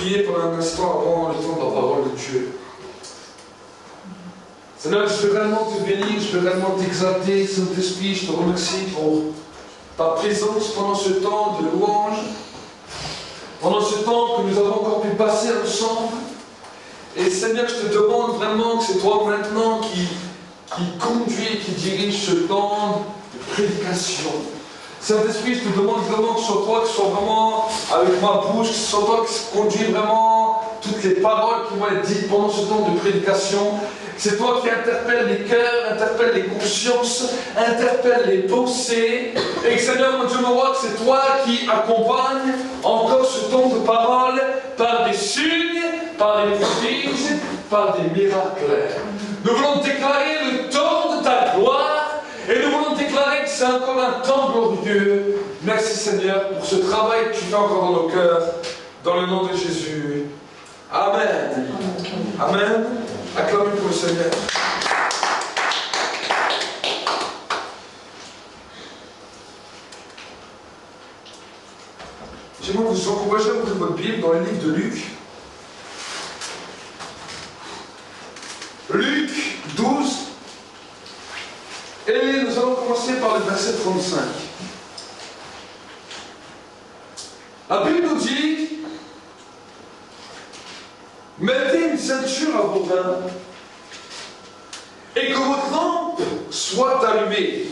prier pendant un instant avant le temps de la parole de Dieu. Seigneur, je veux réellement te bénir, je veux réellement t'exalter, Saint-Esprit, je te remercie pour ta présence pendant ce temps de louange, pendant ce temps que nous avons encore pu passer ensemble. Et Seigneur, je te demande vraiment que c'est toi maintenant qui conduis, qui dirige ce temps de prédication. Saint-Esprit, je te demande vraiment que ce soit toi, que ce soit vraiment avec ma bouche, que ce soit toi qui conduis vraiment toutes les paroles qui vont être dites pendant ce temps de prédication. C'est toi qui interpelle les cœurs, interpelle les consciences, interpelle les pensées. Et que Seigneur, mon Dieu, mon roi, que c'est toi qui accompagne encore ce temps de parole par des signes, par des prodiges, par des miracles. Nous voulons déclarer le temps de ta gloire et nous voulons déclarer que c'est encore un temps glorieux. Merci Seigneur pour ce travail que tu fais encore dans nos cœurs, dans le nom de Jésus. Amen. Amen. Acclamez pour le Seigneur. J'aimerais vous encourager à ouvrir votre Bible dans le livre de Luc. Luc 12. Et nous allons commencer par le verset 35. La Bible nous dit: mettez une ceinture à vos reins et que votre lampe soit allumée.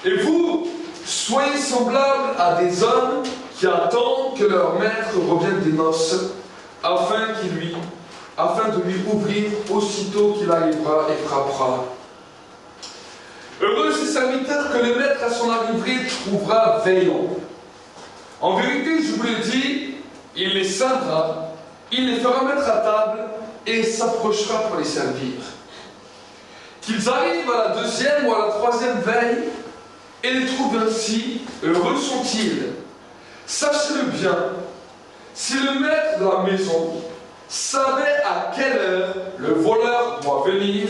Et vous, soyez semblables à des hommes qui attendent que leur maître revienne des noces, afin de lui ouvrir aussitôt qu'il arrivera et frappera. Heureux ces serviteurs que le maître à son arrivée trouvera veillant. En vérité, je vous le dis, il les ceindra, il les fera mettre à table et s'approchera pour les servir. Qu'ils arrivent à la deuxième ou à la troisième veille et les trouvent ainsi, heureux sont-ils. Sachez-le bien, si le maître de la maison savait à quelle heure le voleur doit venir,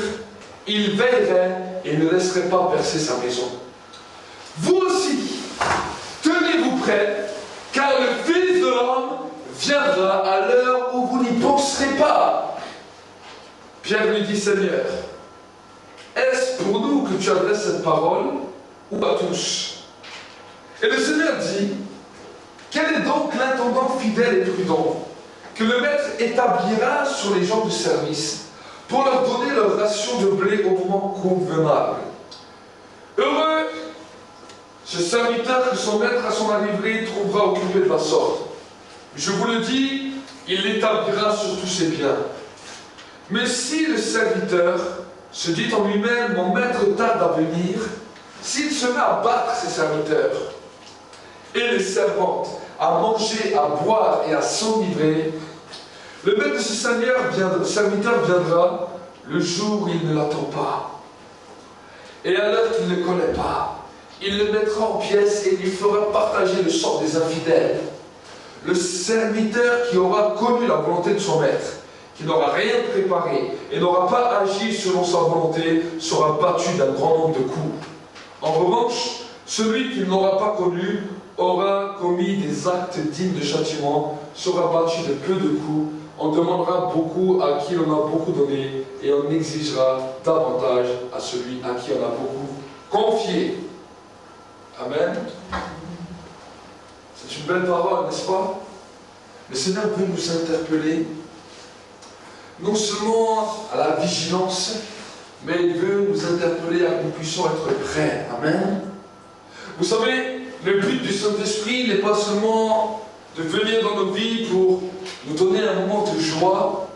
il veillerait et ne laisserait pas percer sa maison. Vous aussi, tenez-vous prêts, car le Fils de l'homme viendra à l'heure où vous n'y penserez pas. Pierre lui dit: Seigneur, est-ce pour nous que tu adresses cette parole ou à tous? Et le Seigneur dit: quel est donc l'intendant fidèle et prudent que le maître établira sur les gens de service pour leur donner leur ration de blé au moment convenable? Heureux ce serviteur que son maître à son arrivée trouvera occupé de la sorte. Je vous le dis, il l'établira sur tous ses biens. Mais si le serviteur se dit en lui-même: mon maître tarde à venir, s'il se met à battre ses serviteurs et les servantes, à manger, à boire et à s'enivrer, le maître de ce serviteur viendra le jour où il ne l'attend pas, et à l'heure qu'il ne connaît pas. Il le mettra en pièces et lui fera partager le sort des infidèles. Le serviteur qui aura connu la volonté de son maître, qui n'aura rien préparé et n'aura pas agi selon sa volonté, sera battu d'un grand nombre de coups. En revanche, celui qui n'aura pas connu aura commis des actes dignes de châtiment, sera battu de peu de coups. On demandera beaucoup à qui on a beaucoup donné, et on exigera davantage à celui à qui on a beaucoup confié. Amen. C'est une belle parole, n'est-ce pas? Le Seigneur veut nous interpeller, non seulement à la vigilance, mais il veut nous interpeller à que nous puissions être prêts. Amen. Vous savez, le but du Saint-Esprit n'est pas seulement de venir dans nos vies pour nous donner un moment de joie,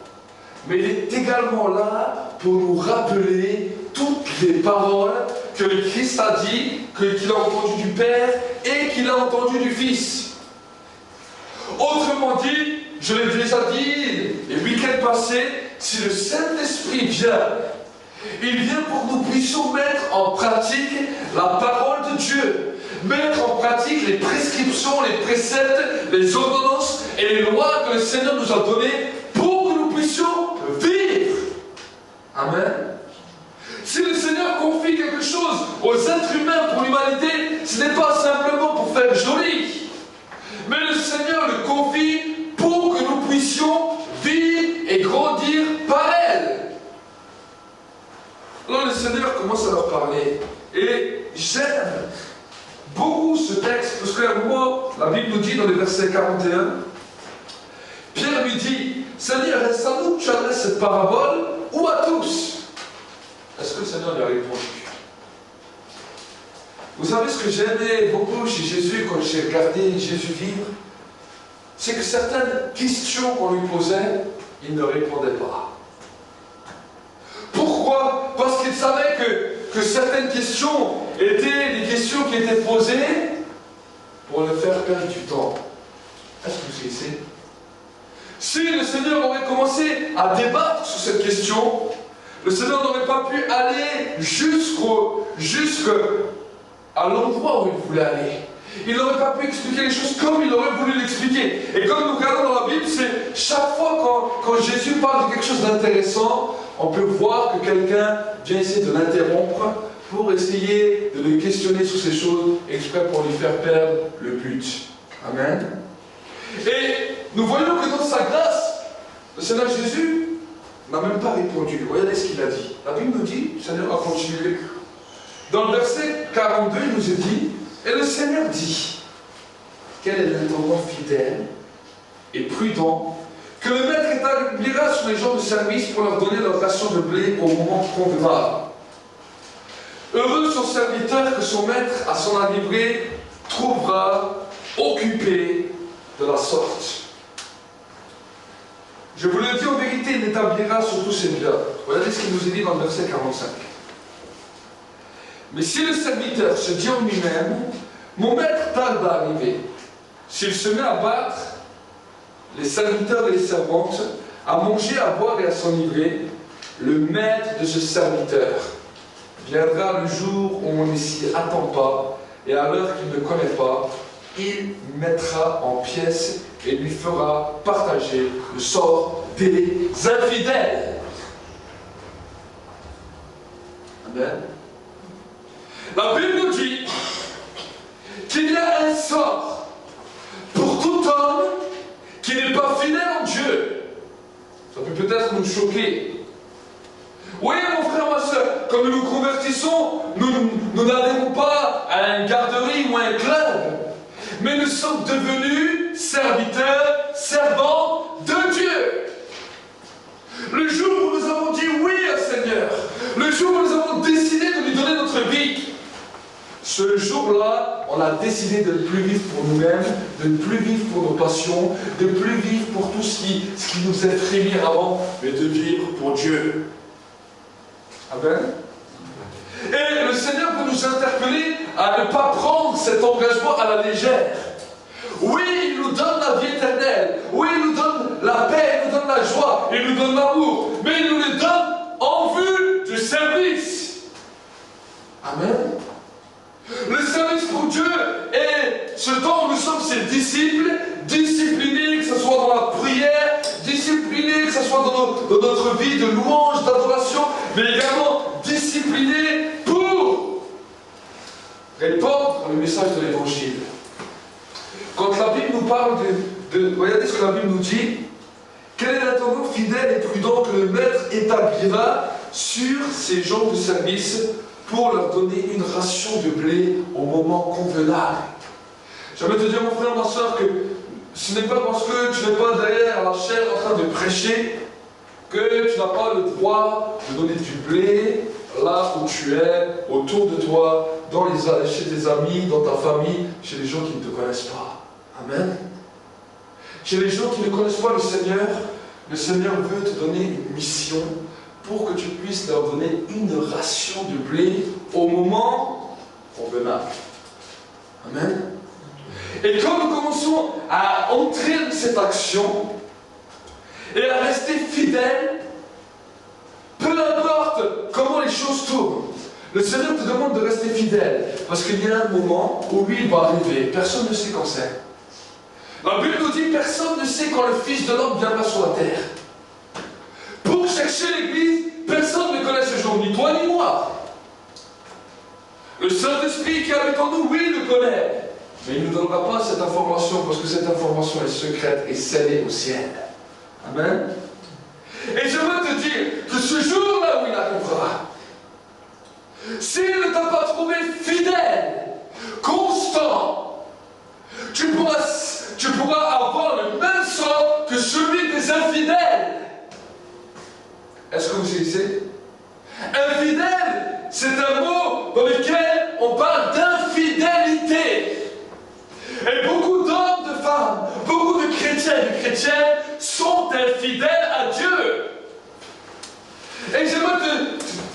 mais il est également là pour nous rappeler toutes les paroles que le Christ a dit, qu'il a entendu du Père et qu'il a entendu du Fils. Autrement dit, je l'ai déjà dit le week-end passé, si le Saint-Esprit vient, il vient pour que nous puissions mettre en pratique la parole de Dieu, mettre en pratique les prescriptions, les préceptes, les ordonnances et les lois que le Seigneur nous a données pour que nous puissions vivre. Amen. Si le Seigneur confie quelque chose aux êtres humains pour l'humanité, ce n'est pas simplement pour faire joli, mais le Seigneur le confie pour que nous frère, moi, la Bible nous dit dans le verset 41, Pierre lui dit, Seigneur, est-ce à nous que tu adresses cette parabole ou à tous? Est-ce que le Seigneur lui a répondu? Vous savez ce que j'aimais beaucoup chez Jésus quand j'ai regardé Jésus vivre? C'est que certaines questions qu'on lui posait, il ne répondait pas. Pourquoi? Parce qu'il savait que certaines questions étaient des questions qui étaient posées pour le faire perdre du temps. Est-ce que vous savez? Si le Seigneur aurait commencé à débattre sur cette question, le Seigneur n'aurait pas pu aller jusqu'à l'endroit où il voulait aller. Il n'aurait pas pu expliquer les choses comme il aurait voulu l'expliquer. Et comme nous regardons dans la Bible, c'est chaque fois quand Jésus parle de quelque chose d'intéressant, on peut voir que quelqu'un vient essayer de l'interrompre pour essayer de le questionner sur ces choses, exprès pour lui faire perdre le but. Amen. Et nous voyons que dans sa grâce, le Seigneur Jésus n'a même pas répondu. Regardez ce qu'il a dit. La Bible nous dit, le Seigneur a continué. Dans le verset 42, il nous est dit, et le Seigneur dit, quel est l'intendant fidèle et prudent que le maître établira sur les gens de service pour leur donner leur ration de blé au moment convenable. Heureux son serviteur que son maître, à son arrivée, trouvera occupé de la sorte. Je vous le dis en vérité, il établira sur tous ses biens. Regardez ce qu'il nous est dit dans le verset 45. Mais si le serviteur se dit en lui-même, mon maître tarde à arriver, s'il se met à battre les serviteurs et les servantes, à manger, à boire et à s'enivrer, le maître de ce serviteur viendra le jour où on ne s'y attend pas, et à l'heure qu'il ne connaît pas, il mettra en pièces et lui fera partager le sort des infidèles. Amen. La Bible nous dit qu'il y a un sort pour tout homme qui n'est pas fidèle en Dieu. Ça peut peut-être nous choquer. Oui, mon frère, ma soeur, quand nous nous convertissons, nous n'adhérons pas à une garderie ou à un club, mais nous sommes devenus serviteurs, servants de Dieu. Le jour où nous avons dit oui au Seigneur, le jour où nous avons décidé de lui donner notre vie, ce jour-là, on a décidé de ne plus vivre pour nous-mêmes, de ne plus vivre pour nos passions, de ne plus vivre pour tout ce qui nous effrayait avant, mais de vivre pour Dieu. Amen. Et le Seigneur peut nous interpeller à ne pas prendre cet engagement à la légère. Oui, il nous donne la vie éternelle. Oui, il nous donne la paix, il nous donne la joie, il nous donne l'amour. Mais il nous le donne en vue du service. Amen. Le service pour Dieu est ce temps où nous sommes ses disciples, disciplinés, que ce soit dans la prière, disciplinés, que ce soit dans notre vie de louange, d'adoration, mais également disciplinés pour répandre le message de l'Évangile. Quand la Bible nous parle regardez ce que la Bible nous dit, quel est l'intendant fidèle et prudent que le maître établira sur ces gens de service pour leur donner une ration de blé au moment convenable. J'aimerais te dire, mon frère, ma soeur, que ce n'est pas parce que tu n'es pas derrière la chair en train de prêcher que tu n'as pas le droit de donner du blé là où tu es, autour de toi, chez tes amis, dans ta famille, chez les gens qui ne te connaissent pas. Amen. Chez les gens qui ne connaissent pas le Seigneur veut te donner une mission pour que tu puisses leur donner une ration de blé au moment convenable. Amen. Et quand nous commençons à entrer dans cette action et à rester fidèles, peu importe comment les choses tournent, le Seigneur te demande de rester fidèle, parce qu'il y a un moment où lui il va arriver, personne ne sait quand c'est. La Bible nous dit, personne ne sait quand le Fils de l'homme viendra sur la terre. Pour chercher l'Église, personne ne connaît ce jour, ni toi ni moi. Le Saint-Esprit qui habite en nous, oui, il le connaît. Mais il ne nous donnera pas cette information, parce que cette information est secrète et scellée au ciel. Amen. Et je veux te dire que ce jour-là où il arrivera, s'il ne t'a pas trouvé fidèle, constant, on parle d'infidélité. Et beaucoup d'hommes, de femmes, beaucoup de chrétiens et de chrétiennes sont infidèles à Dieu. Et j'aimerais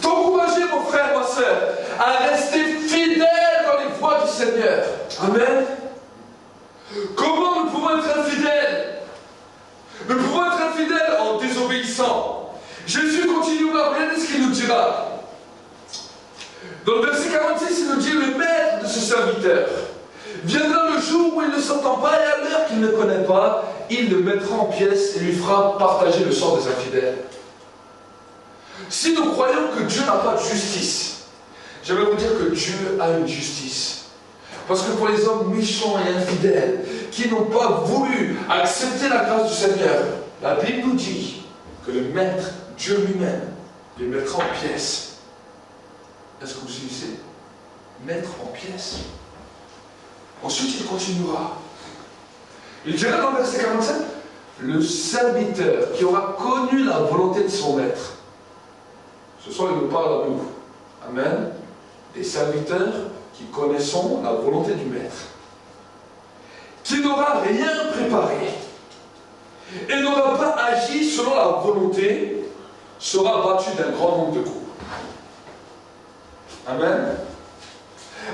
t'encourager, mon frère, ma soeur, à rester fidèle dans les voies du Seigneur. Amen. Comment nous pouvons être infidèles? Nous pouvons être infidèles en désobéissant. Jésus continuera, regardez ce qu'il nous dira. Dans le verset 46, il nous dit: le maître de ce serviteur viendra le jour où il ne s'entend pas, et à l'heure qu'il ne connaît pas, il le mettra en pièces et lui fera partager le sort des infidèles. Si nous croyons que Dieu n'a pas de justice, j'aimerais vous dire que Dieu a une justice. Parce que pour les hommes méchants et infidèles, qui n'ont pas voulu accepter la grâce du Seigneur, la Bible nous dit que le Maître, Dieu lui-même, les mettra en pièces. Est-ce que vous suivez? Mettre en pièces. Ensuite, il continuera. Il dira dans le verset 47, le serviteur qui aura connu la volonté de son maître. Ce soir, il nous parle à nous. Amen. Des serviteurs qui connaissons la volonté du maître. Qui n'aura rien préparé et n'aura pas agi selon la volonté, sera battu d'un grand nombre de coups. Amen.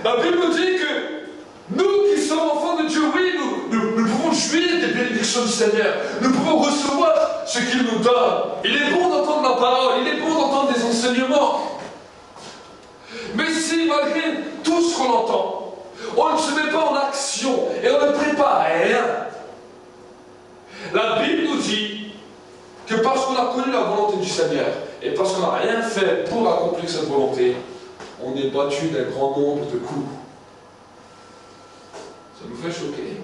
La Bible nous dit que nous qui sommes enfants de Dieu, oui, nous pouvons jouir des bénédictions du Seigneur. Nous pouvons recevoir ce qu'il nous donne. Il est bon d'entendre la parole, il est bon d'entendre des enseignements. Mais si, malgré tout ce qu'on entend, on ne se met pas en action et on ne prépare rien, la Bible nous dit que parce qu'on a connu la volonté du Seigneur et parce qu'on n'a rien fait pour accomplir cette volonté, on est battu d'un grand nombre de coups. Ça nous fait choquer.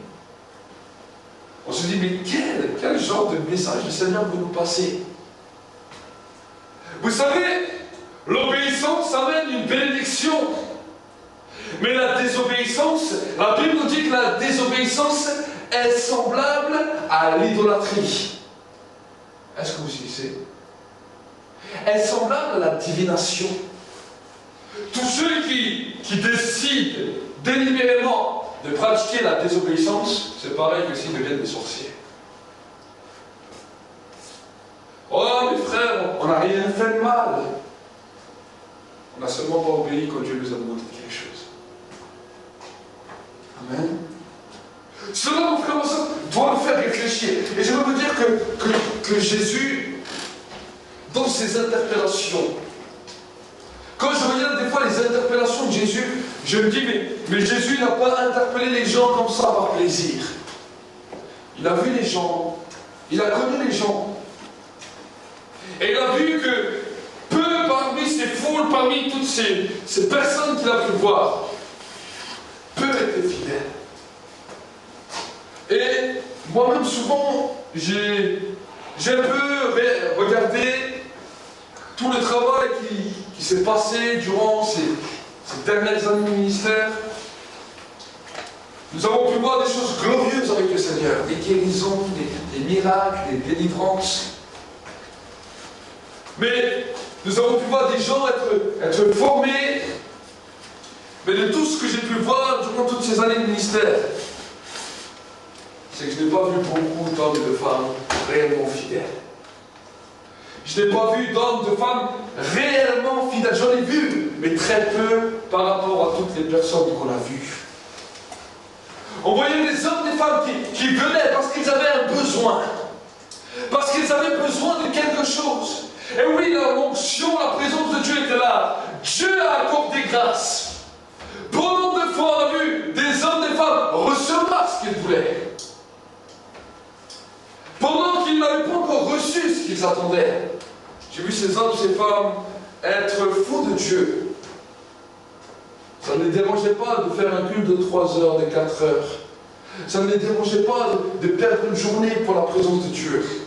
On se dit, mais quel genre de message le Seigneur veut nous passer? Vous savez, l'obéissance amène une bénédiction. Mais la désobéissance, la Bible nous dit que la désobéissance est semblable à l'idolâtrie. Est-ce que vous suivez? Elle est semblable à la divination. Tous ceux qui décident délibérément de pratiquer la désobéissance, c'est pareil que s'ils deviennent des sorciers. Oh mes frères, on n'a rien fait de mal. On n'a seulement pas obéi quand Dieu nous a demandé quelque chose. Amen. Cela, mon frère, doit nous faire réfléchir. Et je veux vous dire que Jésus, dans ses interpellations, quand je regarde des fois les interpellations de Jésus, je me dis, mais Jésus n'a pas interpellé les gens comme ça par plaisir. Il a vu les gens, il a connu les gens. Et il a vu que peu parmi ces foules, parmi toutes ces personnes qu'il a pu voir, peu étaient fidèles. Et moi-même, souvent, j'ai un peu regardé tout le travail qui s'est passé durant ces dernières années de ministère. Nous avons pu voir des choses glorieuses avec le Seigneur, des guérisons, des miracles, des délivrances. Mais nous avons pu voir des gens être formés. Mais de tout ce que j'ai pu voir durant toutes ces années de ministère, c'est que je n'ai pas vu beaucoup d'hommes et de femmes réellement fidèles. Je n'ai pas vu d'hommes et de femmes réellement fidèles. J'en ai vu, mais très peu par rapport à toutes les personnes qu'on a vues. On voyait des hommes et des femmes qui venaient parce qu'ils avaient un besoin. Parce qu'ils avaient besoin de quelque chose. Et oui, la onction, la présence de Dieu était là. Dieu a accordé grâce. Bon nombre de fois, on a vu des hommes et des femmes recevoir ce qu'ils voulaient. Pendant qu'ils n'avaient pas encore reçu ce qu'ils attendaient. J'ai vu ces hommes et ces femmes être fous de Dieu. Ça ne les dérangeait pas de faire un culte de 3 heures, de 4 heures. Ça ne les dérangeait pas de perdre une journée pour la présence de Dieu.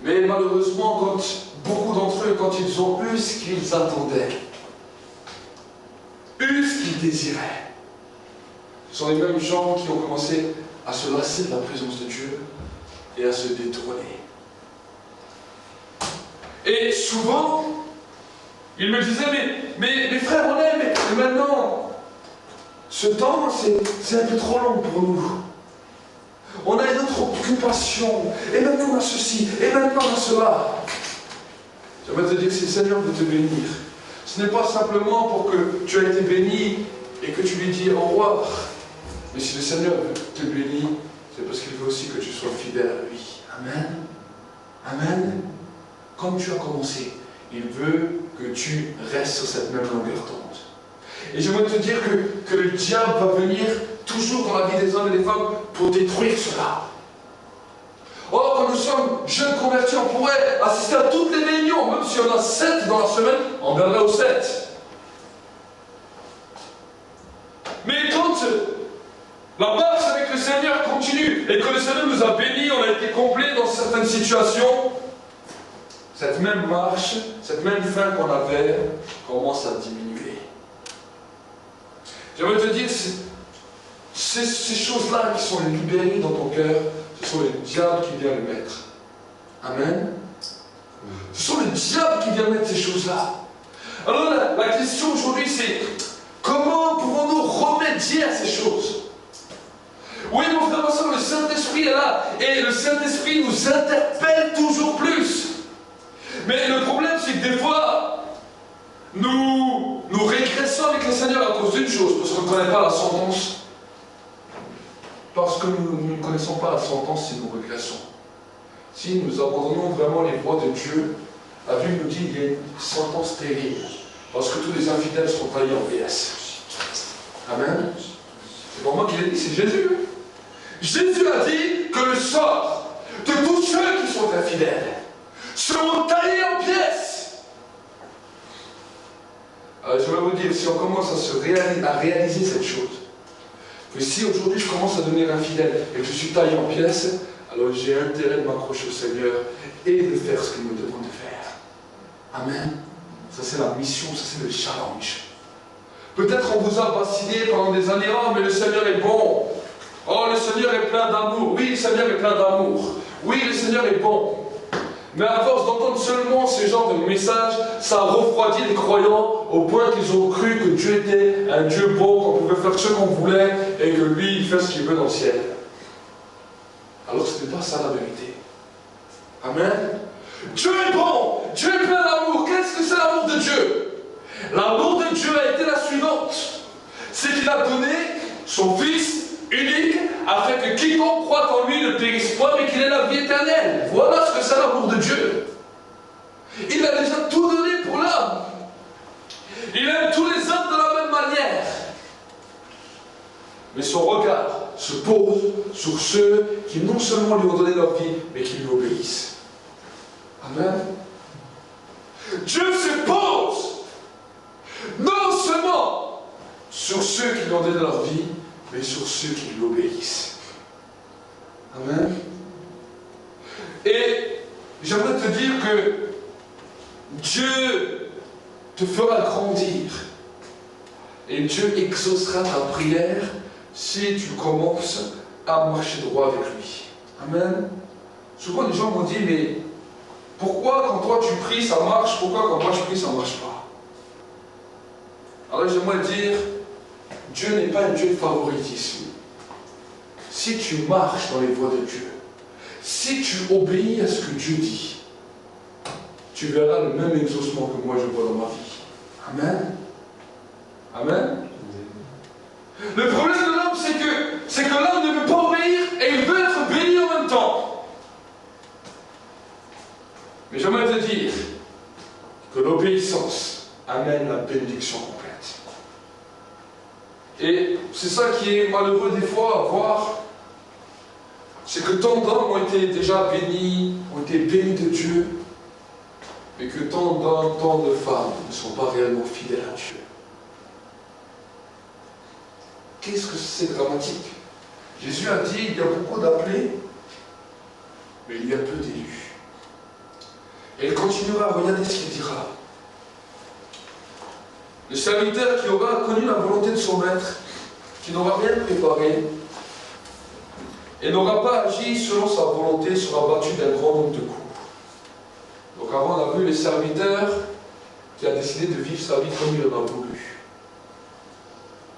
Mais malheureusement, beaucoup d'entre eux, quand ils ont eu ce qu'ils attendaient, eu ce qu'ils désiraient, ce sont les mêmes gens qui ont commencé à se lasser de la présence de Dieu et à se détourner. Et souvent, ils me disaient, mais frère, on aime, mais maintenant, ce temps, c'est un peu trop long pour nous. On a une autre occupation, et maintenant on a ceci, et maintenant on a cela. J'aimerais te dire que si le Seigneur veut te bénir, ce n'est pas simplement pour que tu aies été béni et que tu lui dis au revoir. Mais si le Seigneur te bénit, c'est parce qu'il veut aussi que tu sois fidèle à lui. Amen. Amen. Comme tu as commencé, il veut que tu restes sur cette même longueur d'onde. Et j'aimerais te dire que le diable va venir toujours dans la vie des hommes et des femmes pour détruire cela. Or, quand nous sommes jeunes convertis, on pourrait assister à toutes les réunions, même si on a 7 dans la semaine, on viendrait aux 7. Mais quand la marche avec le Seigneur continue et que le Seigneur nous a bénis, on a été comblés dans certaines situations, cette même marche, cette même faim qu'on avait, commence à diminuer. J'aimerais te dire, ces choses-là qui sont libérées dans ton cœur, ce sont les diables qui viennent les mettre. Amen. Ce sont les diables qui viennent mettre ces choses-là. Alors la question aujourd'hui c'est, comment pouvons-nous remédier à ces choses? Oui mon frère, ma soeur, le Saint-Esprit est là, et le Saint-Esprit nous interpelle toujours plus. Mais le problème c'est que des fois, nous régressons avec le Seigneur à cause d'une chose, parce qu'on ne connaît pas la sentence. Parce que nous ne connaissons pas la sentence si nous régressons. Si nous abandonnons vraiment les voies de Dieu, la Bible nous dit qu'il y a une sentence terrible. Parce que tous les infidèles seront taillés en pièces. Amen. C'est pas moi qui l'ai dit, c'est Jésus. Jésus a dit que le sort de tous ceux qui sont infidèles seront taillés en pièces. Alors, je vais vous dire, si on commence à réaliser cette chose, que si aujourd'hui je commence à devenir infidèle et que je suis taillé en pièces, alors j'ai intérêt de m'accrocher au Seigneur et de faire ce qu'il me demande de faire. Amen. Ça c'est la mission, ça c'est le challenge. Peut-être on vous a vacillé pendant des années, oh mais le Seigneur est bon. Oh le Seigneur est plein d'amour. Oui, le Seigneur est plein d'amour. Oui, le Seigneur est bon. Mais à force d'entendre seulement ce genre de messages, ça a refroidi les croyants au point qu'ils ont cru que Dieu était un Dieu bon, qu'on pouvait faire ce qu'on voulait et que lui, il fait ce qu'il veut dans le ciel. Alors ce n'est pas ça la vérité. Amen. Dieu est bon, Dieu est plein d'amour. Qu'est-ce que c'est l'amour de Dieu? L'amour de Dieu a été la suivante. C'est qu'il a donné son Fils unique, afin que quiconque croit en lui ne périsse pas, mais qu'il ait la vie éternelle. Voilà ce que c'est l'amour de Dieu. Il a déjà tout donné pour l'homme. Il aime tous les hommes de la même manière. Mais son regard se pose sur ceux qui non seulement lui ont donné leur vie, mais qui lui obéissent. Amen. Dieu se pose non seulement sur ceux qui lui ont donné leur vie, mais sur ceux qui lui obéissent. Amen. Et j'aimerais te dire que Dieu te fera grandir. Et Dieu exaucera ta prière si tu commences à marcher droit avec lui. Amen. Souvent les gens m'ont dit, mais pourquoi quand toi tu pries ça marche, pourquoi quand moi je prie ça ne marche pas? Alors j'aimerais dire, Dieu n'est pas un Dieu de favoritisme. Si tu marches dans les voies de Dieu, si tu obéis à ce que Dieu dit, tu verras le même exaucement que moi je vois dans ma vie. Amen. Amen. Le problème de l'homme, c'est que l'homme ne veut pas obéir et il veut être béni en même temps. Mais j'aimerais te dire que l'obéissance amène la bénédiction complète. Et c'est ça qui est malheureux des fois à voir, c'est que tant d'hommes ont été déjà bénis, ont été bénis de Dieu, mais que tant d'hommes, tant de femmes ne sont pas réellement fidèles à Dieu. Qu'est-ce que c'est dramatique? Jésus a dit, il y a beaucoup d'appelés, mais il y a peu d'élus. Et il continuera, regardez ce qu'il dira. Le serviteur qui aura connu la volonté de son maître, qui n'aura rien préparé, et n'aura pas agi selon sa volonté, sera battu d'un grand nombre de coups. Donc avant on a vu les serviteurs qui a décidé de vivre sa vie comme il en a voulu.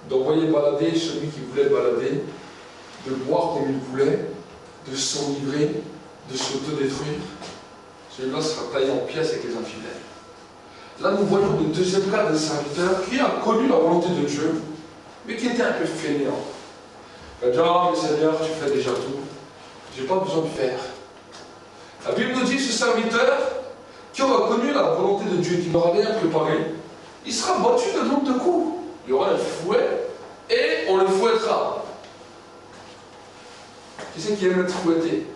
D'envoyer balader celui qui voulait balader, de boire comme il voulait, de s'enivrer, de s'autodétruire. Celui-là sera taillé en pièces avec les infidèles. Là, nous voyons le deuxième cas d'un serviteur qui a connu la volonté de Dieu, mais qui était un peu fainéant. Il a dit, ah, mais Seigneur, tu fais déjà tout. Je n'ai pas besoin de faire. La Bible nous dit, ce serviteur qui aura connu la volonté de Dieu, qui n'aura rien préparé, il sera battu de nombre de coups. Il y aura un fouet et on le fouettera. Qui c'est qui aime être fouetté?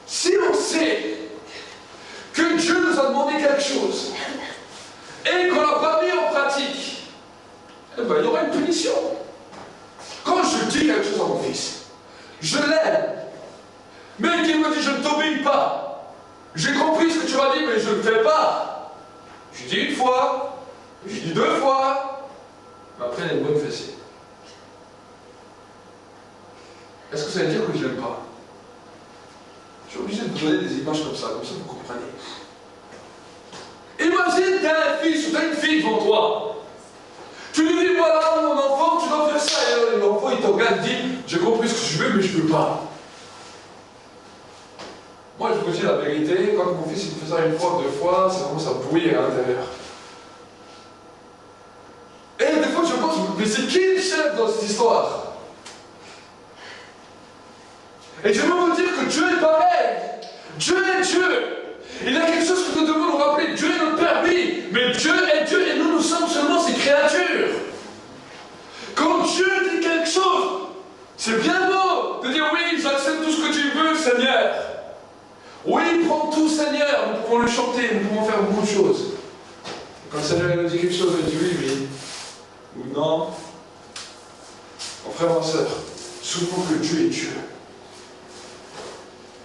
Si on sait que Dieu nous a demandé quelque chose et qu'on n'a pas mis en pratique, eh ben, il y aura une punition. Quand je dis quelque chose à mon fils, je l'aime, mais qu'il me dit je ne t'obéis pas, j'ai compris ce que tu m'as dit, mais je ne le fais pas. Je dis une fois, je dis deux fois, mais après il y a une bonne fessée. Est-ce que ça veut dire que je l'aime pas? Je suis obligé de vous donner des images comme ça vous comprenez. Imagine, tu as un fils ou tu as une fille devant toi. Tu lui dis, voilà mon enfant, tu dois faire ça. Et l'enfant il te regarde et dit, j'ai compris ce que je veux, mais je ne peux pas. Moi je vous dis la vérité, quand mon fils il fait ça une fois, deux fois, ça commence à bouillir à l'intérieur. Et des fois je pense, mais c'est qui le chef dans cette histoire? Et je veux vous dire que Dieu est pareil. Dieu est Dieu. Il y a quelque chose que nous devons nous rappeler. Dieu est notre Père, oui. Mais Dieu est Dieu et nous sommes seulement ses créatures. Quand Dieu dit quelque chose, c'est bien beau de dire oui, j'accepte tout ce que tu veux, Seigneur. Oui, prends tout, Seigneur. Nous pouvons le chanter, nous pouvons faire beaucoup de choses. Et quand le Seigneur nous dit quelque chose, il dit oui, oui. Ou non. Mon frère, ma soeur, souvenons que Dieu est Dieu.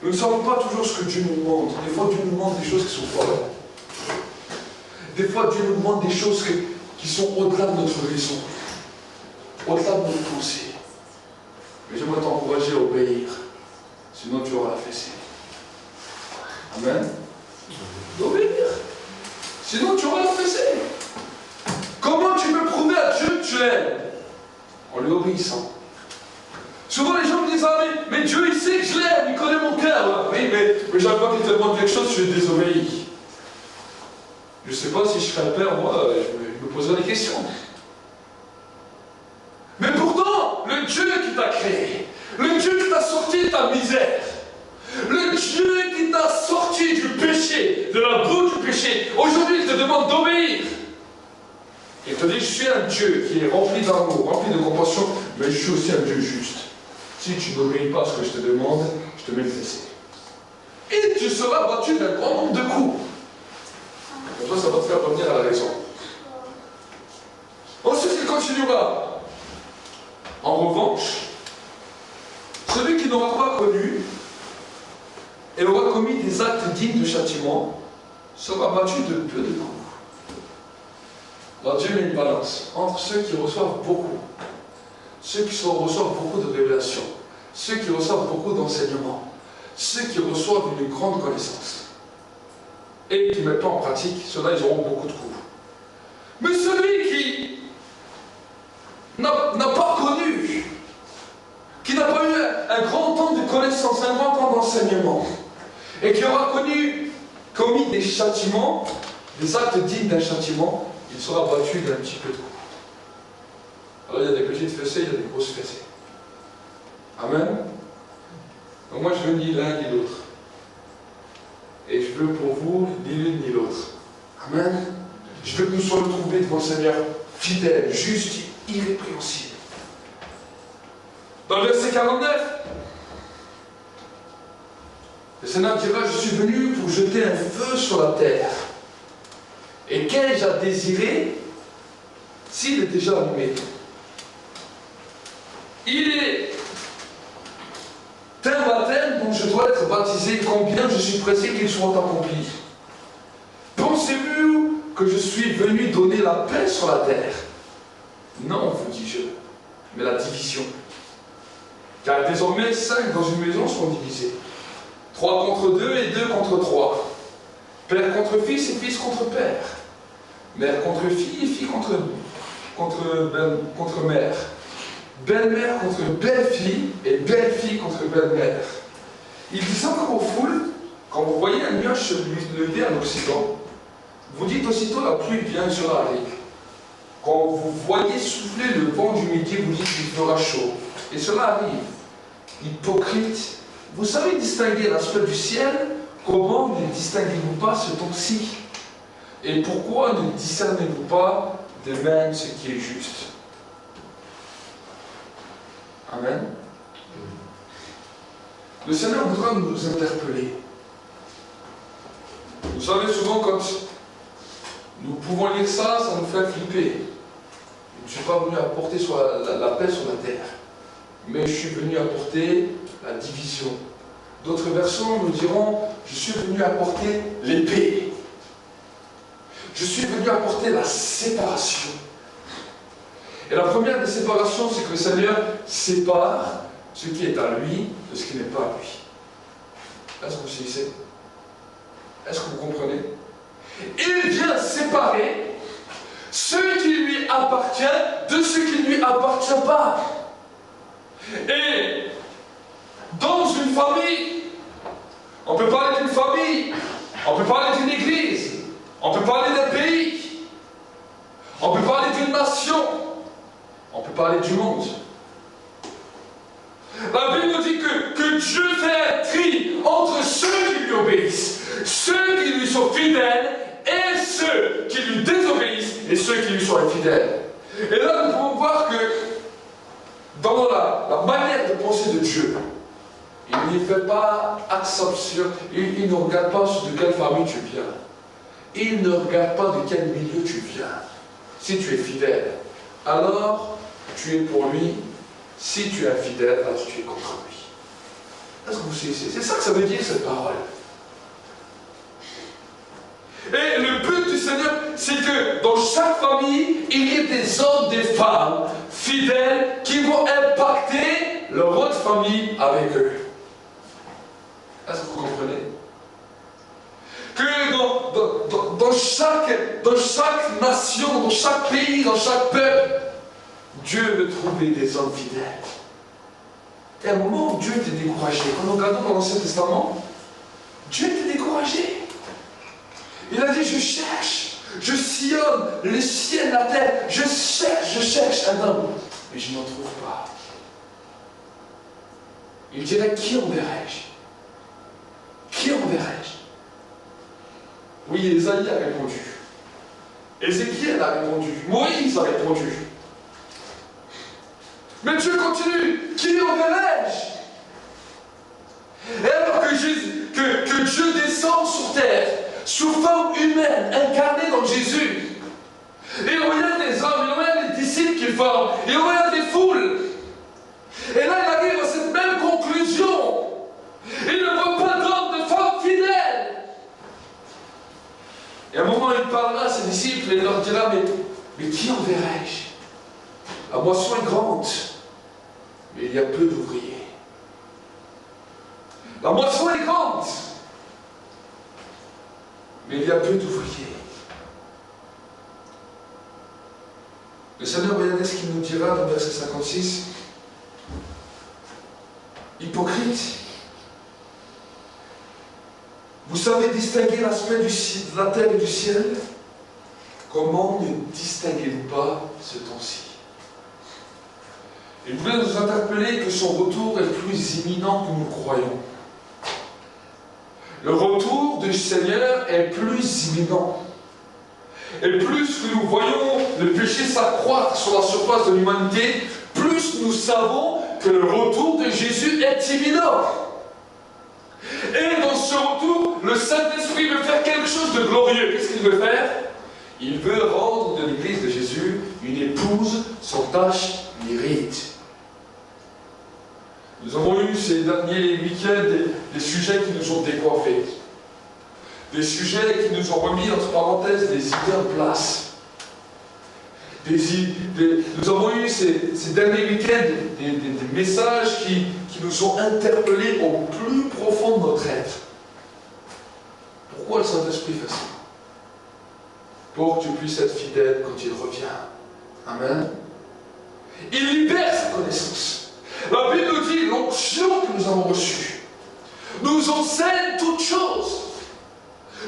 Nous ne savons pas toujours ce que Dieu nous demande. Des fois, Dieu nous demande des choses qui sont folles. Des fois, Dieu nous demande des choses qui sont au-delà de notre raison, au-delà de notre pensée. Mais j'aimerais t'encourager à obéir, sinon tu auras la fessée. Amen. D'obéir, sinon tu auras la fessée. Comment tu peux prouver à Dieu que tu aimes? En lui obéissant. Souvent les gens me disent, ah mais Dieu il sait que je l'aime, il connaît mon cœur. Oui, mais chaque fois qu'il te demande quelque chose, tu es désobéi. Je ne sais pas si je serais père, moi, je me poserais des questions. Mais pourtant, le Dieu qui t'a créé, le Dieu qui t'a sorti de ta misère, le Dieu qui t'a sorti du péché, de la boue du péché, aujourd'hui il te demande d'obéir. Il te dit, je suis un Dieu qui est rempli d'amour, rempli de compassion, mais je suis aussi un Dieu juste. Si tu n'obéis pas à ce que je te demande, je te mets le fessé. Et tu seras battu d'un grand nombre de coups. Comme ça, ça va te faire revenir à la raison. Ensuite, il continuera. En revanche, celui qui n'aura pas connu et aura commis des actes dignes de châtiment sera battu de peu de coups. Alors Dieu met une balance entre ceux qui reçoivent beaucoup, ceux qui reçoivent beaucoup de révélations, ceux qui reçoivent beaucoup d'enseignements, ceux qui reçoivent une grande connaissance et qui ne mettent pas en pratique, ceux-là ils auront beaucoup de coups. Mais celui qui n'a pas connu, qui n'a pas eu un grand temps de connaissance, un grand temps d'enseignement, et qui aura commis des châtiments, des actes dignes d'un châtiment, il sera battu d'un petit peu de coups. Alors il y a des petites fessées, il y a des grosses fessées. Amen. Donc moi je veux ni l'un ni l'autre. Et je veux pour vous ni l'une ni l'autre. Amen. Je veux que nous soyons trouvés devant le Seigneur fidèle, juste, irrépréhensible. Dans le verset 49, le Seigneur dira, je suis venu pour jeter un feu sur la terre. Et qu'ai-je à désirer s'il est déjà allumé? Il est un baptême dont je dois être baptisé, combien je suis pressé qu'il soit accompli. Pensez-vous que je suis venu donner la paix sur la terre? Non, vous dis-je, mais la division. Car désormais, 5 dans une maison sont divisés. 3 contre 2 et 2 contre 3. Père contre fils et fils contre père. Mère contre fille et fille contre mère. Belle-mère contre belle-fille et belle-fille contre belle-mère. Il dit encore aux foules, quand vous voyez un nuage se lever à l'Occident, vous dites aussitôt la pluie vient sur la rive. Quand vous voyez souffler le vent du midi, vous dites qu'il fera chaud. Et cela arrive. Hypocrite, vous savez distinguer l'aspect du ciel, comment ne distinguez-vous pas ce temps-ci? Et pourquoi ne discernez-vous pas de même ce qui est juste? Amen. Le Seigneur voudra nous interpeller. Vous savez, souvent quand nous pouvons lire ça, ça nous fait flipper. Je ne suis pas venu apporter la paix sur la terre, mais je suis venu apporter la division. D'autres versions nous diront, je suis venu apporter l'épée. Je suis venu apporter la séparation. Et la première des séparations, c'est que le Seigneur sépare ce qui est à lui de ce qui n'est pas à lui. Est-ce que vous saisissez? Est-ce que vous comprenez? Il vient séparer ce qui lui appartient de ce qui ne lui appartient pas. Et dans une famille, on peut parler d'une famille, on peut parler d'une église, on peut parler d'un pays, on peut parler d'une nation, on peut parler du monde. La Bible nous dit que Dieu fait un tri entre ceux qui lui obéissent, ceux qui lui sont fidèles, et ceux qui lui désobéissent, et ceux qui lui sont infidèles. Et là, nous pouvons voir que dans la manière de penser de Dieu, il ne fait pas exception, il ne regarde pas de quelle famille tu viens. Il ne regarde pas de quel milieu tu viens. Si tu es fidèle, alors tu es pour lui. Si tu es infidèle, alors tu es contre lui. Est-ce que vous savez? C'est ça que ça veut dire cette parole. Et le but du Seigneur, c'est que dans chaque famille, il y ait des hommes, des femmes fidèles qui vont impacter leur autre famille avec eux. Est-ce que vous comprenez? Que dans chaque nation, dans chaque pays, dans chaque peuple, Dieu veut trouver des hommes fidèles. Et à un moment où Dieu était découragé, quand nous regardons dans l'Ancien Testament, Dieu était découragé. Il a dit, je cherche, je sillonne les ciels, la terre, je cherche un homme, mais je n'en trouve pas. Il dirait, qui enverrai-je? Qui enverrai-je? Oui, Ésaïe a répondu. Ézéchiel a répondu. Moïse a répondu. Mais Dieu continue. Qui enverrai-je? Et alors que Dieu descend sur terre, sous forme humaine, incarnée dans Jésus, il regarde les hommes, il regarde les disciples qu'il forme, il regarde les foules. Et là, il arrive à cette même conclusion. Il ne voit pas d'hommes, de femmes fidèles. Et à un moment, il parlera à ses disciples et il leur dira, mais qui enverrai-je? La moisson est grande, mais il y a peu d'ouvriers. La moisson est grande, mais il y a peu d'ouvriers. Le Seigneur, regardez ce qu'il nous dira dans le verset 56. Hypocrite, vous savez distinguer l'aspect de la terre et du ciel? Comment ne distinguez-vous pas ce temps-ci? Il voulait nous interpeller que son retour est plus imminent que nous croyons. Le retour du Seigneur est plus imminent. Et plus que nous voyons le péché s'accroître sur la surface de l'humanité, plus nous savons que le retour de Jésus est imminent. Et dans ce retour, le Saint-Esprit veut faire quelque chose de glorieux. Qu'est-ce qu'il veut faire? Il veut rendre de l'Église de Jésus une épouse sans tache ni ride. Nous avons eu ces derniers week-ends des sujets qui nous ont décoiffés. Des sujets qui nous ont remis, entre parenthèses, des idées en place. Nous avons eu ces derniers week-ends des messages qui nous ont interpellés au plus profond de notre être. Pourquoi le Saint-Esprit fait ça. Pour que tu puisses être fidèle quand il revient. Amen. Il libère sa connaissance. La Bible nous dit l'onction que nous avons reçue nous enseigne toutes choses.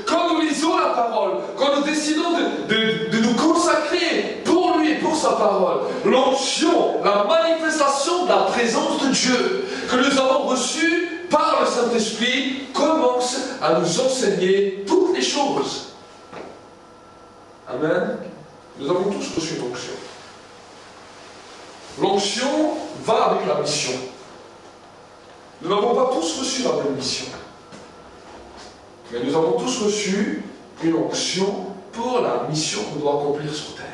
Quand nous lisons la parole, quand nous décidons de nous consacrer pour lui et pour sa parole, l'onction, la manifestation de la présence de Dieu que nous avons reçue par le Saint-Esprit commence à nous enseigner toutes les choses. Amen. Nous avons tous reçu l'onction. L'onction va avec la mission. Nous n'avons pas tous reçu la même mission. Mais nous avons tous reçu une onction pour la mission qu'on doit accomplir sur terre.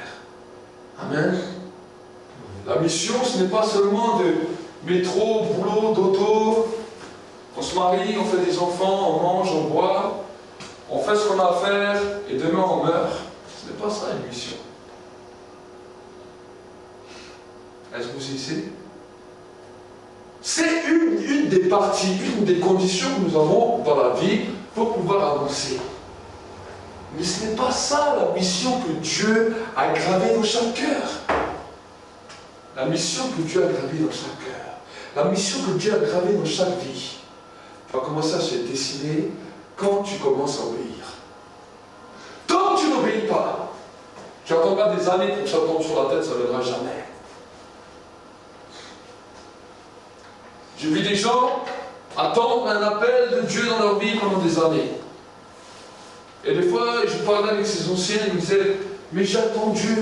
Amen. La mission, ce n'est pas seulement de métro, boulot, dodo. On se marie, on fait des enfants, on mange, on boit. On fait ce qu'on a à faire et demain on meurt. Ce n'est pas ça une mission. Est-ce que vous saisissez? C'est une des parties, une des conditions que nous avons dans la vie pour pouvoir avancer. Mais ce n'est pas ça la mission que Dieu a gravée dans chaque cœur. La mission que Dieu a gravée dans chaque cœur. La mission que Dieu a gravée dans chaque vie va commencer à se dessiner quand tu commences à obéir. Tant que tu n'obéis pas, tu attendras des années pour que ça tombe sur la tête, ça ne viendra jamais. J'ai vu des gens attendre un appel de Dieu dans leur vie pendant des années. Et des fois, je parlais avec ces anciens, ils me disaient, mais j'ai attendu,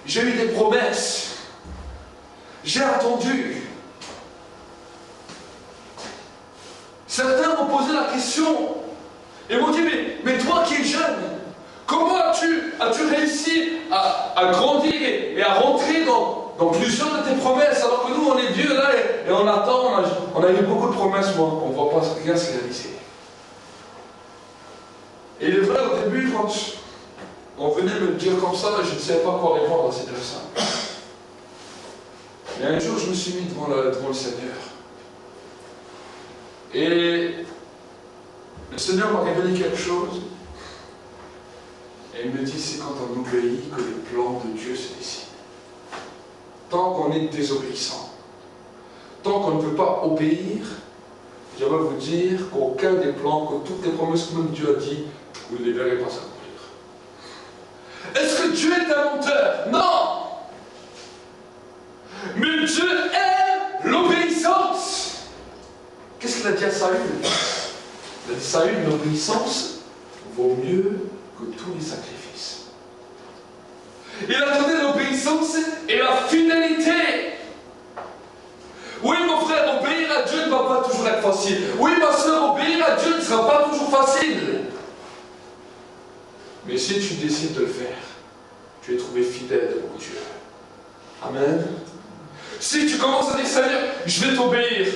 j'ai eu des promesses, j'ai attendu. Certains m'ont posé la question, et m'ont dit, mais toi qui es jeune, comment as-tu réussi à grandir et à rentrer dans plusieurs de tes promesses, alors que nous, on est vieux là, et on attend, on a eu beaucoup de promesses, moi, on ne voit pas rien se réaliser. Et il est vrai, au début, quand on venait me dire comme ça, je ne savais pas quoi répondre à ces personnes. Mais un jour, je me suis mis devant le Seigneur. Et le Seigneur m'a révélé quelque chose. Et il me dit, c'est quand on obéit que les plans de Dieu se dessinent. Tant qu'on est désobéissant, tant qu'on ne peut pas obéir, je vais vous dire qu'aucun des plans, que toutes les promesses que même Dieu a dit, vous ne les verrez pas s'accomplir. Est-ce que Dieu est un menteur? Non! Mais Dieu aime l'obéissance. Qu'est-ce qu'il a dit à Saül? Il a dit, Saül, l'obéissance vaut mieux que tous les sacrifices. Il a donné l'obéissance et la fidélité. Oui, mon frère, obéir à Dieu ne va pas toujours être facile. Oui, ma soeur, obéir à Dieu ne sera pas toujours facile. Mais si tu décides de le faire, tu es trouvé fidèle devant Dieu. Amen. Si tu commences à dire, Seigneur, je vais t'obéir,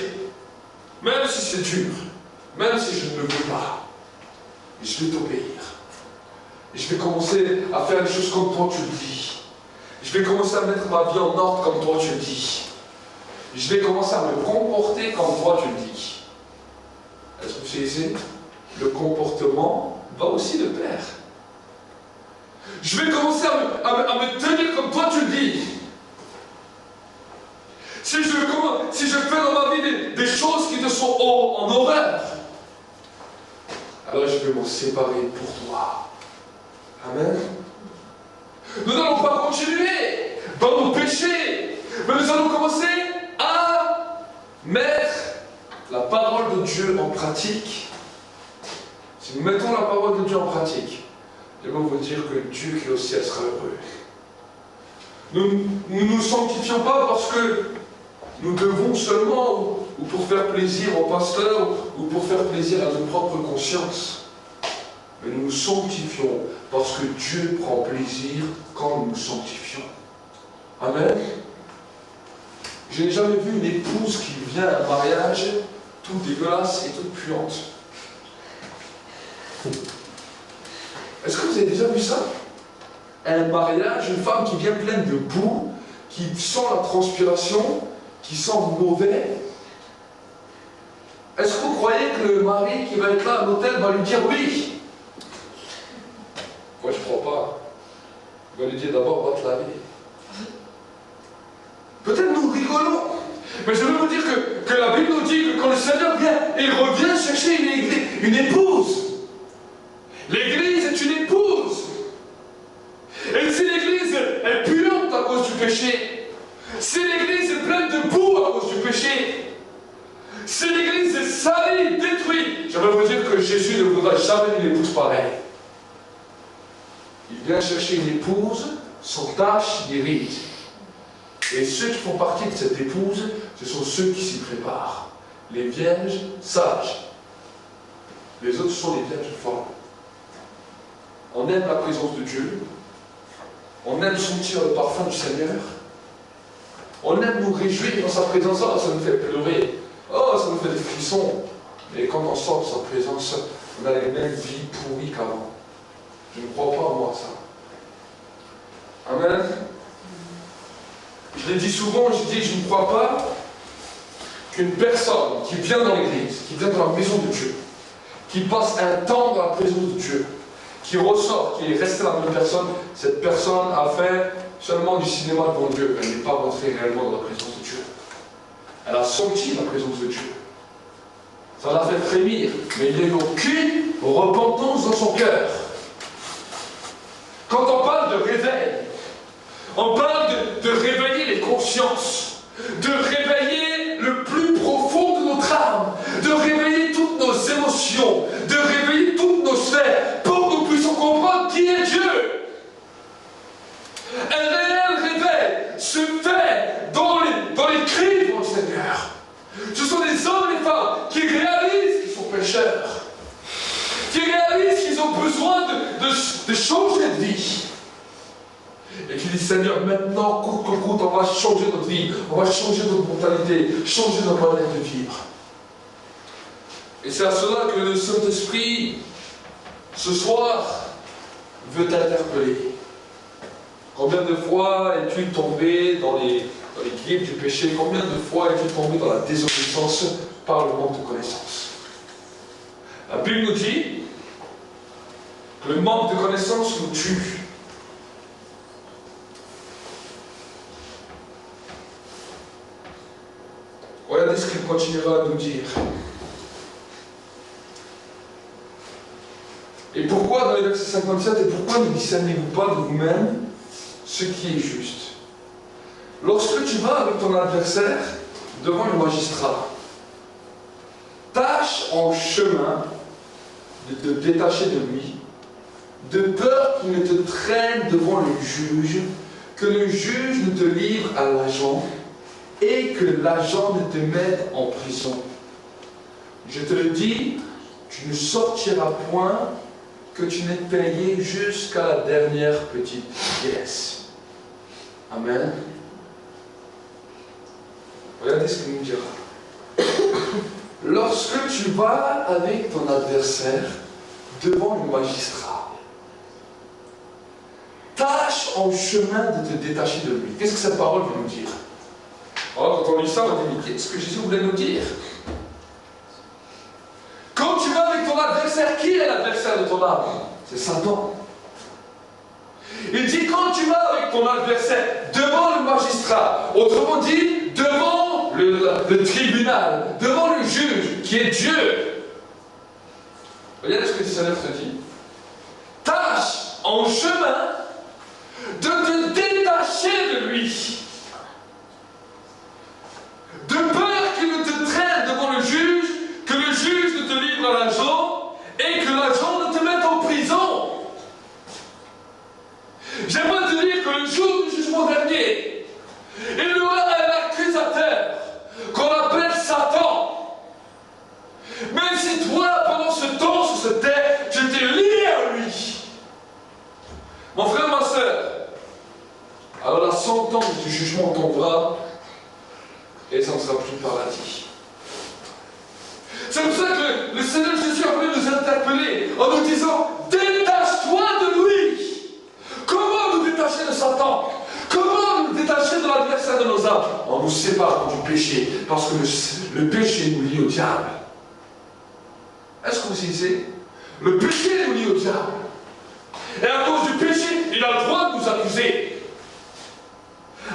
même si c'est dur, même si je ne le veux pas, je vais t'obéir. Et je vais commencer à faire les choses comme toi tu le dis. Je vais commencer à mettre ma vie en ordre comme toi tu le dis. Je vais commencer à me comporter comme toi tu le dis. Est-ce que vous saisissez? Le comportement va aussi de pair. Je vais commencer à me tenir comme toi tu le dis. Si je fais dans ma vie des choses qui te sont en horreur, alors je vais m'en séparer pour toi. Amen. Nous n'allons pas continuer dans nos péchés, mais nous allons commencer à mettre la parole de Dieu en pratique. Si nous mettons la parole de Dieu en pratique, je vais vous dire que Dieu qui est au ciel sera heureux. Nous ne nous sanctifions pas parce que nous devons seulement, ou pour faire plaisir au pasteur, ou pour faire plaisir à notre propre conscience. Mais nous nous sanctifions parce que Dieu prend plaisir quand nous nous sanctifions. Amen. Je n'ai jamais vu une épouse qui vient à un mariage toute dégueulasse et toute puante. Est-ce que vous avez déjà vu ça? Un mariage, une femme qui vient pleine de boue, qui sent la transpiration, qui sent mauvais. Est-ce que vous croyez que le mari qui va être là à l'hôtel va lui dire oui? Il va lui dire d'abord, va te laver. Peut-être nous rigolons, mais je veux vous dire que la Bible nous dit que quand le Seigneur vient, il revient chercher une épouse. L'église est une épouse. Et si l'église est puante à cause du péché, si l'église est pleine de boue à cause du péché, si l'église est salie, détruite, je veux vous dire que Jésus ne voudra jamais une épouse pareille. Il vient chercher une épouse sans tache ni ride. Et ceux qui font partie de cette épouse, ce sont ceux qui s'y préparent. Les vierges sages. Les autres sont les vierges folles. On aime la présence de Dieu. On aime sentir le parfum du Seigneur. On aime nous réjouir dans sa présence. Oh, ça nous fait pleurer. Oh, ça nous fait des frissons. Mais quand on sort de sa présence, on a les mêmes vies pourries qu'avant. Je ne crois pas moi à ça. Amen. Je l'ai dit souvent, je ne crois pas qu'une personne qui vient dans l'église, qui vient dans la maison de Dieu, qui passe un temps dans la présence de Dieu, qui ressort, qui est resté la même personne, cette personne a fait seulement du cinéma devant Dieu. Elle n'est pas rentrée réellement dans la présence de Dieu. Elle a senti la présence de Dieu. Ça l'a fait frémir, mais il n'y a eu aucune repentance dans son cœur. Quand on parle de réveil, on parle de réveiller les consciences, de réveiller le plus profond de notre âme, de réveiller toutes nos émotions, de réveiller toutes nos sphères, pour que nous puissions comprendre qui est Dieu. Un réel réveil se fait dans les cris devant le Seigneur. Ce sont des hommes et des femmes qui réalisent qu'ils sont pécheurs, qui réalisent qu'ils ont besoin de changer de vie. Et qui dit, Seigneur, maintenant, coûte que coûte, on va changer notre vie, on va changer notre mentalité, changer notre manière de vivre. Et c'est à cela que le Saint-Esprit, ce soir, veut t'interpeller. Combien de fois es-tu tombé dans les griffes du péché? Combien de fois es-tu tombé dans la désobéissance par le manque de connaissance? La Bible nous dit que le manque de connaissance nous tue. Regardez ce qu'il continuera à nous dire. Et pourquoi, dans les versets 57, et pourquoi ne discernez-vous pas de vous-même ce qui est juste? Lorsque tu vas avec ton adversaire devant le magistrat, tâche en chemin de te détacher de lui, de peur qu'il ne te traîne devant le juge, que le juge ne te livre à l'agent, et que l'agent ne te mette en prison. Je te le dis, tu ne sortiras point que tu n'aies payé jusqu'à la dernière petite pièce. Amen. Regardez ce qu'il nous dira. Lorsque tu vas avec ton adversaire devant le magistrat, tâche en chemin de te détacher de lui. Qu'est-ce que cette parole veut nous dire? Alors, quand on lit ça, on dit, mais qu'est-ce que Jésus voulait nous dire? Quand tu vas avec ton adversaire, qui est l'adversaire de ton âme? C'est Satan. Il dit, quand tu vas avec ton adversaire devant le magistrat, autrement dit, devant le tribunal, devant le juge, qui est Dieu. Regardez ce que le Seigneur te dit. Tâche en chemin de te détacher de lui. De peur qu'il ne te traîne devant le juge, que le juge ne te livre à l'agent et que l'agent ne te mette en prison. J'aimerais te dire que le jour du jugement dernier, il y aura un accusateur qu'on appelle Satan. Même si toi, pendant ce temps sur cette terre, tu étais lié à lui. Mon frère, ma soeur, alors la sentence du jugement tombera et ça ne sera plus paradis. C'est pour ça que le Seigneur Jésus a voulu nous interpeller en nous disant, détache-toi de lui. Comment nous détacher de Satan? Comment nous détacher de l'adversaire de nos âmes? En nous séparant du péché, parce que le péché nous lie au diable. Est-ce que vous saisissez? Le péché nous lie au diable. Et à cause du péché, il a le droit de nous accuser.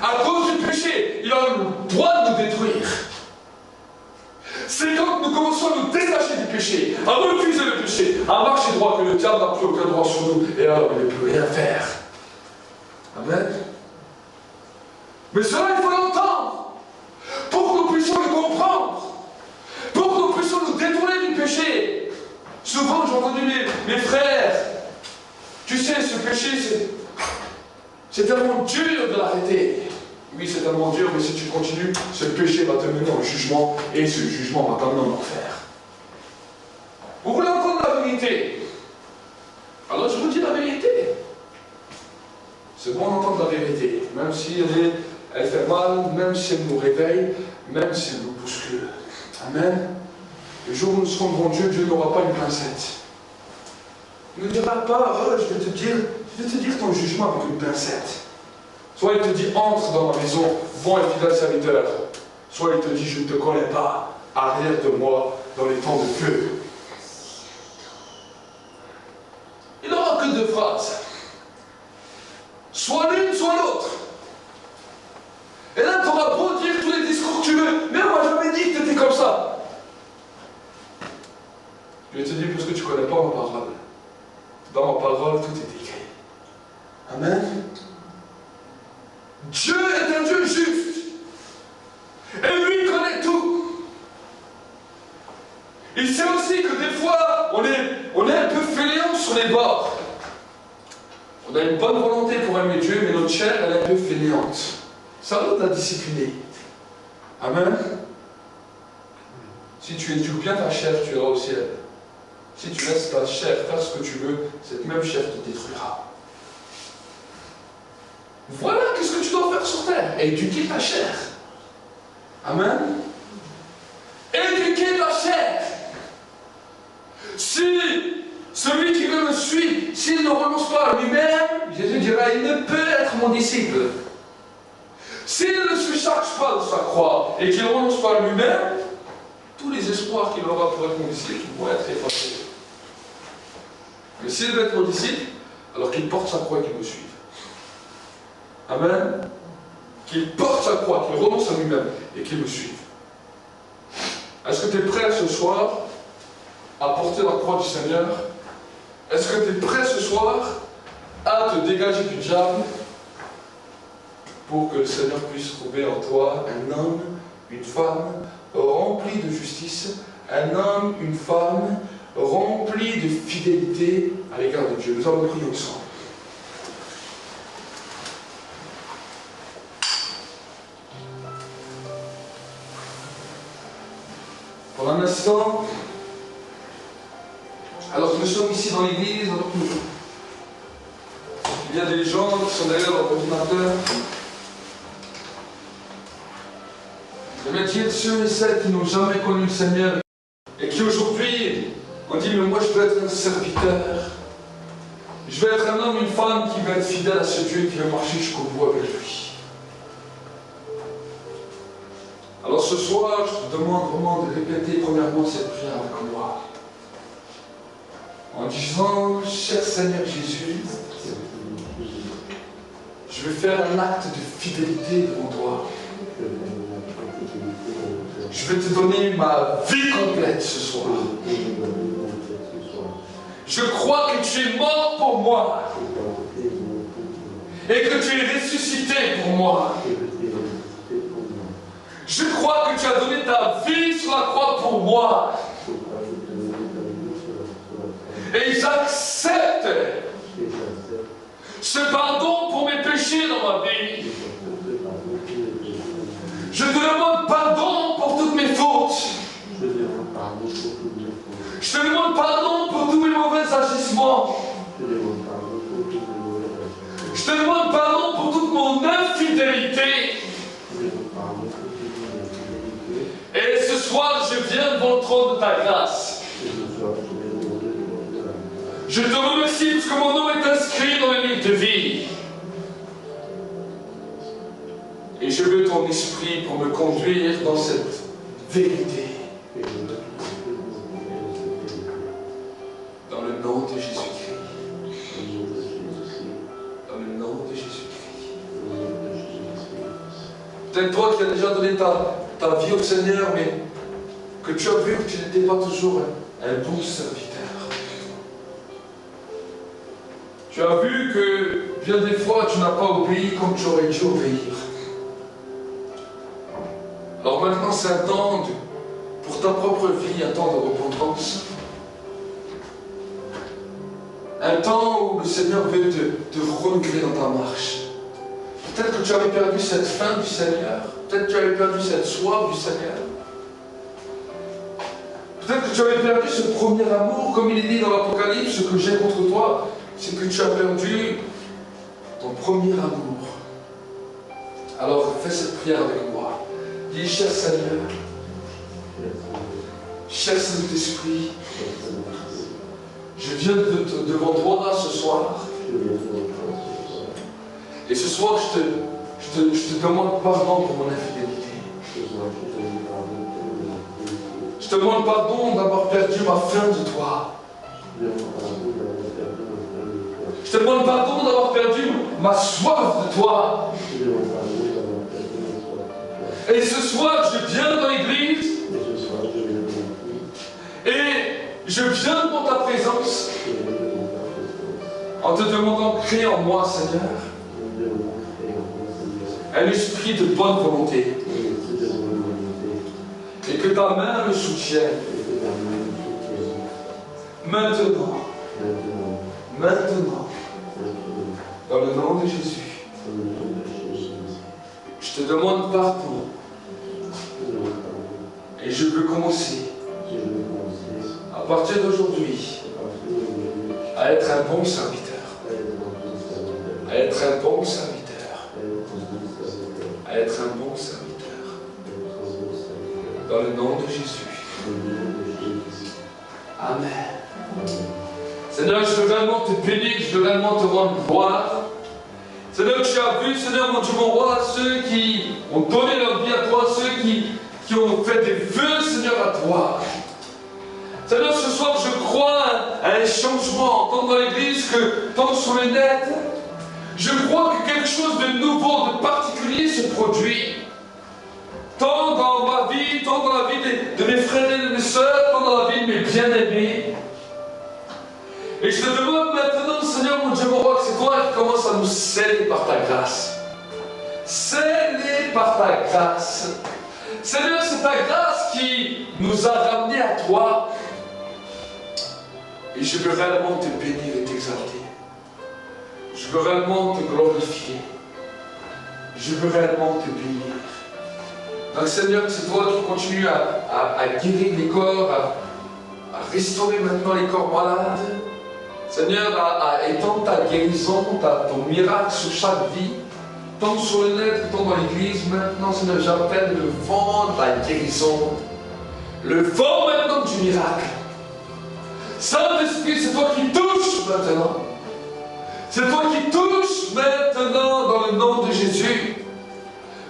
À cause du péché, il a le droit de nous détruire. C'est quand nous commençons à nous détacher du péché, à refuser le péché, à marcher droit, que le diable n'a plus aucun droit sur nous, et alors il ne peut rien faire. Amen. Mais cela, il faut l'entendre, pour que nous puissions le comprendre, pour que nous puissions nous détourner du péché. Souvent, j'ai entendu mes frères, tu sais, ce péché, c'est tellement dur de l'arrêter. Oui, c'est tellement dur, mais si tu continues, ce péché va te mener en jugement, et ce jugement va t'amener en enfer. Vous voulez entendre la vérité? Alors je vous dis la vérité. C'est bon d'entendre la vérité, même si elle fait mal, même si elle nous réveille, même si elle nous bouscule. Amen. Le jour où nous serons devant Dieu, Dieu n'aura pas une pincette. Il ne dira pas, oh, je vais te dire ton jugement avec une pincette. Soit il te dit, entre dans ma maison, bon et fidèle serviteur. Soit il te dit, je ne te connais pas, arrière de moi dans les temps de feu. Il n'aura que deux phrases. Soit l'une, soit l'autre. Et là, tu auras beau dire tous les discours que tu veux. Mais moi, j'avais dit que tu étais comme ça. Je vais te dire, parce que tu ne connais pas ma parole. Dans ma parole, tout est écrit. Amen. Dieu est un Dieu juste. Et lui, il connaît tout. Il sait aussi que des fois, on est un peu fainéant sur les bords. On a une bonne volonté pour aimer Dieu, mais notre chair, elle est un peu fainéante. Ça doit la discipliner. Amen. Si tu éduques bien ta chair, tu iras au ciel. Si tu laisses ta chair faire ce que tu veux, cette même chair te détruira. Voilà qu'est-ce que tu dois faire sur terre. Éduquer ta chair. Amen. Éduquer ta chair. Si celui qui veut me suivre, s'il ne renonce pas à lui-même, Jésus dira, il ne peut être mon disciple. S'il ne se charge pas de sa croix et qu'il ne renonce pas à lui-même, tous les espoirs qu'il aura pour être mon disciple vont être effacés. Mais s'il veut être mon disciple, alors qu'il porte sa croix et qu'il me suive. Amen. Qu'il porte sa croix, qu'il renonce à lui-même et qu'il me suive. Est-ce que tu es prêt ce soir à porter la croix du Seigneur? Est-ce que tu es prêt ce soir à te dégager du diable pour que le Seigneur puisse trouver en toi un homme, une femme remplis de justice, un homme, une femme remplis de fidélité à l'égard de Dieu? Nous allons prier ensemble. Pour un instant, alors que nous sommes ici dans l'église, il y a des gens qui sont derrière leur ordinateur. J'aimerais dire ceux et celles qui n'ont jamais connu le Seigneur et qui aujourd'hui ont dit, mais moi je veux être un serviteur. Je veux être un homme, une femme qui va être fidèle à ce Dieu et qui va marcher jusqu'au bout avec lui. Alors ce soir, je te demande vraiment de répéter premièrement cette prière avec moi. En disant, cher Seigneur Jésus, je vais faire un acte de fidélité devant toi. Je vais te donner ma vie complète ce soir. Je crois que tu es mort pour moi. Et que tu es ressuscité pour moi. Je crois que tu as donné ta vie sur la croix pour moi. Et j'accepte ce pardon pour mes péchés dans ma vie. Je te demande pardon pour toutes mes fautes. Je te demande pardon pour tous mes mauvais agissements. Je te demande pardon pour toute mon infidélité. Et ce soir, je viens devant le trône de ta grâce. Je te remercie parce que mon nom est inscrit dans le livre de vie. Et je veux ton esprit pour me conduire dans cette vérité. Dans le nom de Jésus-Christ. Peut-être toi qui as déjà donné ta vie au Seigneur, mais que tu as vu que tu n'étais pas toujours un bon serviteur. Tu as vu que bien des fois tu n'as pas obéi comme tu aurais dû obéir. Alors maintenant c'est un temps pour ta propre vie, un temps de repentance. Un temps où le Seigneur veut te renouveler dans ta marche. Peut-être que tu avais perdu cette faim du Seigneur. Peut-être que tu avais perdu cette soif du Seigneur. Peut-être que tu avais perdu ce premier amour, comme il est dit dans l'Apocalypse, ce que j'ai contre toi, c'est que tu as perdu ton premier amour. Alors fais cette prière avec moi. Dis, cher Seigneur, cher Saint-Esprit, je viens devant toi ce soir. Et ce soir, je te demande pardon pour mon infidélité. Je te demande pardon d'avoir perdu ma faim de toi. Je te demande pardon d'avoir perdu ma soif de toi. Et ce soir, je viens dans l'église. Et je viens devant ta présence. En te demandant, crée en moi, Seigneur, un esprit de bonne volonté. Et que ta main le soutienne. Maintenant. Maintenant. Dans le nom de Jésus. Je te demande pardon. Et je veux commencer. À partir d'aujourd'hui. À être un bon serviteur. À être un bon serviteur. À être un bon serviteur. Dans le nom de Jésus. Amen. Seigneur, je veux réellement te bénir, je veux réellement te rendre gloire. Seigneur, tu as vu, Seigneur, mon Dieu, mon roi, ceux qui ont donné leur vie à toi, ceux qui ont fait des vœux, Seigneur, à toi. Seigneur, ce soir, je crois à un changement, tant dans l'église que tant sur le net. Je crois que quelque chose de nouveau, de particulier se produit. Tant dans ma vie, tant dans la vie de mes frères et de mes sœurs, tant dans la vie de mes bien-aimés. Et je te demande maintenant, Seigneur, mon Dieu, mon roi, que c'est toi qui commences à nous sceller par ta grâce. Sceller par ta grâce. Seigneur, c'est ta grâce qui nous a ramenés à toi. Et je veux réellement te bénir et t'exalter. Je veux réellement te glorifier. Je veux réellement te bénir. Donc Seigneur, c'est toi qui continues à guérir les corps, à restaurer maintenant les corps malades. Seigneur, à étendre ta guérison, ton miracle sur chaque vie, tant sur le net que tant dans l'église. Maintenant, Seigneur, j'appelle le vent de la guérison, le vent maintenant du miracle. Saint-Esprit, c'est toi qui touches maintenant. C'est toi qui touches maintenant dans le nom de Jésus.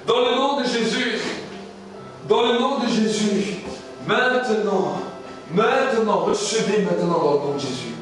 Dans le nom de Jésus. Dans le nom de Jésus. Maintenant, recevez maintenant dans le nom de Jésus.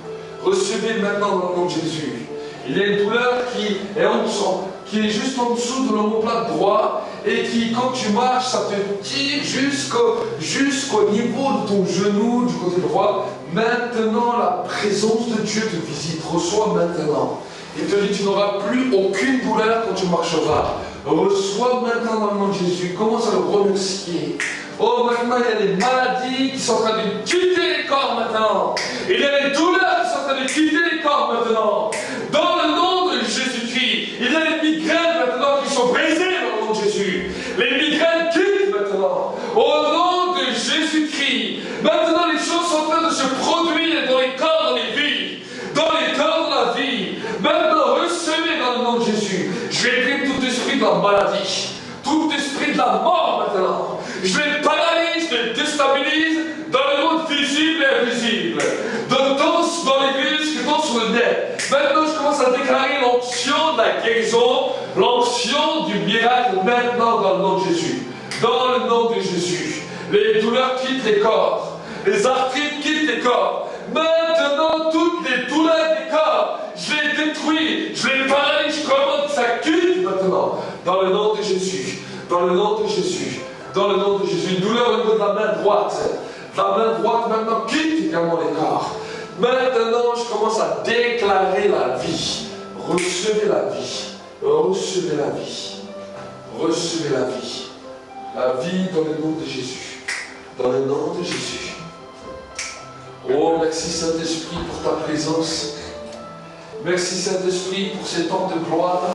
Recevez maintenant dans le nom de Jésus. Il y a une douleur qui est juste en dessous de l'omoplate droit et qui, quand tu marches, ça te tire jusqu'au niveau de ton genou du côté droit. Maintenant, la présence de Dieu te visite. Reçois maintenant. Il te dit, tu n'auras plus aucune douleur quand tu marcheras. Reçois maintenant dans le nom de Jésus. Commence à le remercier. Oh, maintenant, il y a des maladies qui sont en train de quitter les corps maintenant. Il y a des douleurs qui sont en train de quitter les corps maintenant. Dans le nom de Jésus-Christ, il y a des migraines maintenant qui sont brisées dans le nom de Jésus. Les migraines quittent maintenant. Au nom de Jésus-Christ. Maintenant, les choses sont en train de se produire dans les corps, dans les vies. Dans les corps de la vie. Maintenant, recevez dans le nom de Jésus. Je vais prier tout esprit de la maladie. Tout esprit de la mort maintenant. Je les paralyse, je les déstabilise dans le monde visible et invisible. Tant dans l'église que tant sur le net. Maintenant, je commence à déclarer l'onction de la guérison, l'onction du miracle maintenant dans le nom de Jésus. Dans le nom de Jésus. Les douleurs quittent les corps. Les arthrites quittent les corps. Maintenant, toutes les douleurs des corps, je les détruis, je les paralyse, je commande que ça quitte maintenant. Dans le nom de Jésus. Dans le nom de Jésus. Dans le nom de Jésus. Une douleur au niveau de la main droite. La main droite maintenant quitte également les corps. Maintenant, je commence à déclarer la vie. Recevez la vie. Recevez la vie. Recevez la vie. La vie dans le nom de Jésus. Dans le nom de Jésus. Oh, merci Saint-Esprit pour ta présence. Merci Saint-Esprit pour ces temps de gloire.